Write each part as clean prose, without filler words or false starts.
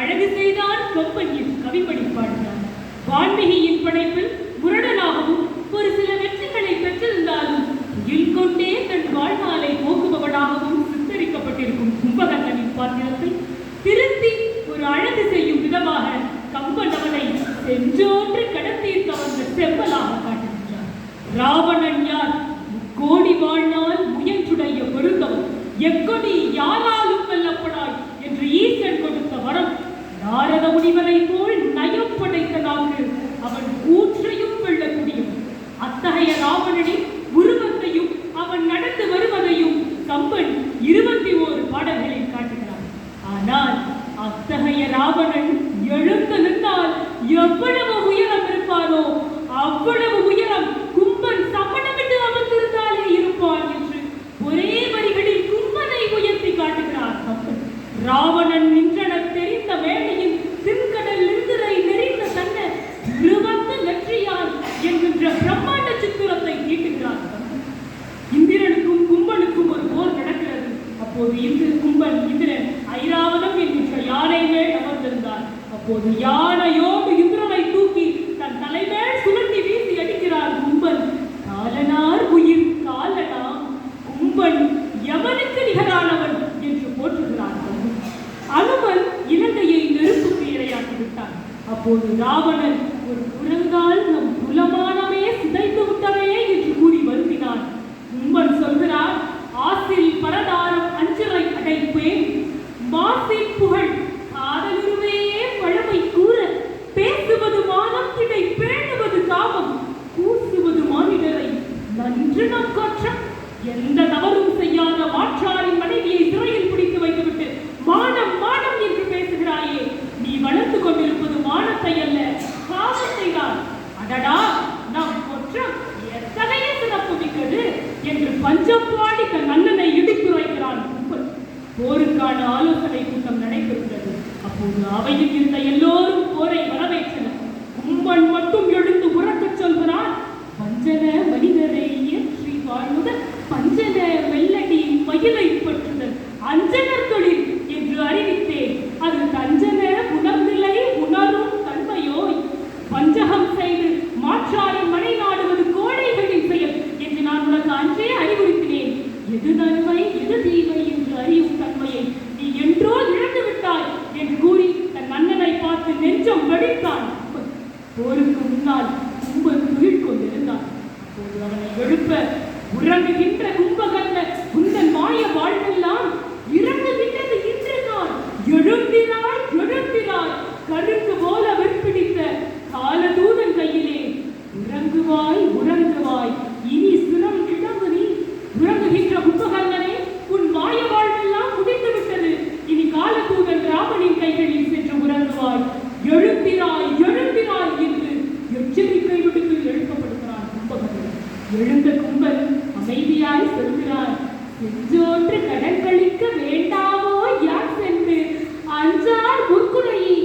அழகு செய்தான் கொம்பன் என்று கவிப்படி பாடுகிறார். வான்மிகியின் படைப்பில் முரடனாகவும் ஒரு சில வெற்றிகளை பெற்றிருந்தாலும் துயில் கொண்டே தன் வாழ்நாளை போக்குபவனாகவும் சித்தரிக்கப்பட்டிருக்கும் கும்பகர்ணனின் பாத்திரத்தை திருத்தி ஒரு அழகு செய்யும் விதமாக கம்பன் அவனை சென்றோன்று கடத்தீர்க்க வந்த செம்மலாக காட்டுகின்றார். ராவணன் யார்? கோடி வாழ்நாள் முயன்றுடைய பொருத்தம் எக்கொடி யாராலும் வெல்லப்படாய் என்று ஈசன் கொடுத்த வரம். நாரத முனிவரை போல் நயம் படைத்த நாக்கு அவன் ஊற்றையும் வெல்லக்கூடியவன். அத்தகைய ராவணனின் உருவத்தையும் அவன் நடந்து வருவதையும் கம்பன் 21 பாடல்களில் காட்டுகிறான். ஆனால் அத்தகைய ராவணன் எழுந்து நின்றால் எவ்வளவு உயரம் இருப்பானோ அவ்வளவு உயரம் கும்பன் சமணமிட்டு அமர்ந்திருந்தாலே இருப்பான் என்று ஒரே வரிகளில் கும்பனை உயர்த்தி காட்டுகிறார் கம்பன். ராவணன் நின்றன தெரிந்த வேளையில் திண்கடல் நிந்திரை நெறிந்த தன்ன இருவத்து நெற்றியால் என்கின்ற பிரம்மாண்ட சித்திரத்தை தீட்டுகிறார் கம்பன். இந்திரனுக்கும் கும்பனுக்கும் ஒரு போர் நடக்கிறது. அப்போது கும்பன் இந்திரன் ஐராவதம் என்கின்ற யானை மேல் அமர்ந்திருந்தார். அப்போது யானையோடு இந்திரனை தூக்கி தன் தலைமேல் சுழட்டி வீசி அடிக்கிறார் கும்பன். காலனார் உயிர் காலனா, கும்பன் எவனுக்கு நிகரானவன் என்று போற்றுகிறார். அனுமன் இலங்கையை நெருப்புக்கு இரையாக்கி விட்டான். அப்போது ராவணன் ஒரு குரங்கால் நம் குலமானமே சிதைத்து விட்டவே என்று கூறி வருந்தினான். கும்பன் சொல்கிறார், ஆசில் பரதாரம் அஞ்சலை அடைப்பேன், மாசின் புகழ் காதலுருவே பழமை கூற, பேசுவது மானம் கிடை பேணுவது காமம், கூசுவது மானிடரை நன்று நம் கோற்றம். எந்த தவறும் செய்யாத மாற்றாரின் மனைவியை சிறையில் பிடித்து வைத்துவிட்டு மானம் மானம் என்று பேசுகிறாயே, நீ வளர்த்து கொண்டிருப்பது மானத்தை அல்ல காமத்தை தான். அடடா, நம் குற்றம் எத்தகைய சிறப்பு மிக்கது என்று பஞ்சம் பாடி தன் அண்ணனை இடித்துரைக்கிறான் கும்பன். போருக்கான ஆலோசனை கூட்டம் நடைபெறுகிறது. அப்போது அவையில் இருந்த எல்லோரும் போரை வரவேற்றனர். கும்பன் மட்டும் எழுந்து உறக்கச் சொல்கிறான், பஞ்சன மனிதரை ஏற்றி வாழ்முத பஞ்சன வெள்ளடி மயிலை பற்றுதல் அஞ்சனர் தொழில் என்று அறிவித்தேன். அது தஞ்சன உணர்நிலை உணரும் தன்மையோய். வஞ்சகம் செய்து மாற்றாரின் மனை நாடுவது கோடைகளின் செயல் என்று நான் உனக்கு அன்றே அறிவுறுத்தினேன். எது நன்மை எது தீமை என்று அறியும் தன்மையை நீ என்றோ இழந்து விட்டாய் என்று கூறி தன் அண்ணனை பார்த்து நெஞ்சம் வடித்தான். போருக்கு முன்னால் கும்பன் துயில் கொண்டிருந்தான். அப்போது அவனை எழுப்ப, உறங்குகின்ற கும்பகர்ண உந்தன் மாய வாழ்வெல்லாம் இறங்குகின்றது இன்று நான். எழுந்திராய் எழுந்திராய், கருக்கு போல வெற்பிடித்த காலதூதன் கையிலே உறங்குவாய் உறங்குவாய், இனி சிரம் கிடங்கு நீ. உறங்குகின்ற கும்பகர்ணனே, உன் மாய வாழ்வெல்லாம் முடிந்து விட்டது. இனி காலதூதன் ராமனின் கைகளில் சென்று உறங்குவாய். எழுந்திராய் எழுந்திராய் என்று எச்சரிக்கை விடுத்து எழுப்பப்படுகிறான் கும்பகர்ணன். எழுந்த கும்பன் அமைதியாய் சொல்கிறார், செஞ்சோன்று கடன் கழிக்க வேண்டாமோ யார் சென்று அஞ்சார் முற்குறையை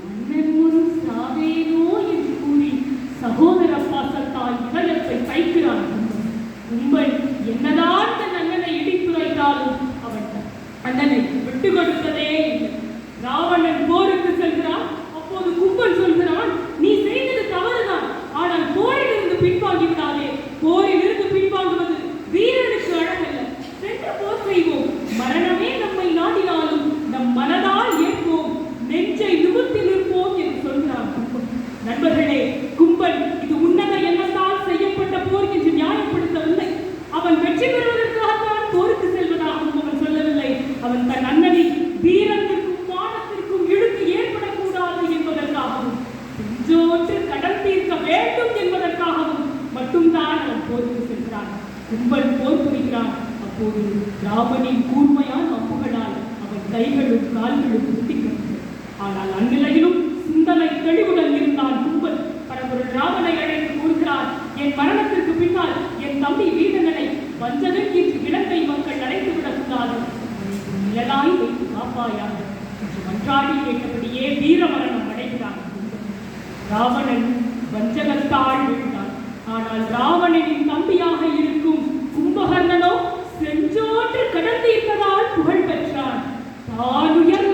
அண்ணன் முன் சாவேனோ என்று கூறி சகோதர பாசத்தால் இதயத்தை தைக்கிறான் கும்பன். என்னதான் தன் அண்ணனை இடித்துரைத்தாலும் அவன் அண்ணனை விட்டு கொடுத்ததே இல்லை. ராவணன் போருக்கு செல்கிறான். அப்போது கும்பன் சொல்கிறான், நீ செய்தது தவறுதான், ஆனால் போரிலிருந்து பின்வாங்கி விடாதே. போரிலிருந்து பின்வாங்குவது வீரனுக்கு அழகல்ல. சென்று போர் செய்வோம். மரணமே நம்மை நாடினாலும் நம் மனதால் ஏற்போம், நெஞ்சை நிமிர்த்தி நிற்போம் என்று சொல்கிறான் கும்பன். நண்பர்களே, கும்பன் இது உன்னத எண்ணத்தால் செய்யப்பட்ட போர் என்று நியாயப்படுத்தவில்லை. அவன் வெற்றி பெறுவதற்காகத்தான் போருக்கு செல்வதாகவும் அவன் சொல்லவில்லை. அவன் தன் அண்ணனின் வீரத்திற்கும் மானத்திற்கும் இழுக்கு ஏற்படக்கூடாது என்பதற்காகவும் செஞ்சோன்று கடன் தீர்க்க வேண்டும் என்பதற்காகவும் மட்டும்தான் அவன் போருக்கு செல்கிறான். கும்பன் போர் புரிகிறான். அப்போது ராமனின் கூர்மையான அம்புகளால் அவன் கைகளும் கால்களும் துண்டிக்கப்பட்டது. ஆனால் அந்நிலையிலும் சிந்தனை தெளிவுடன் இருந்தான் கும்பன். பரம்பொருள் ராமனை அழைத்து கூறுகிறார், என் மரணத்திற்கு பின்னால் என் தம்பி வீரனனை வஞ்சகன் என்று இலங்கை மக்கள் அழைத்து விடக்கூடாது, நிழலாய் வைத்து காப்பாயாக என்று மன்றாடி கேட்டபடியே வீர மரணம் அடைகிறான் கும்பன். ராவணன் வஞ்சகத்தால் விழுந்தான். ஆனால் ராவணனின் தம்பியாக இருக்கும் கும்பகர்ணனோ செஞ்சோன்று கடந்து இருப்பதால் புகழ் பெற்றான். தான் உயர்ந்த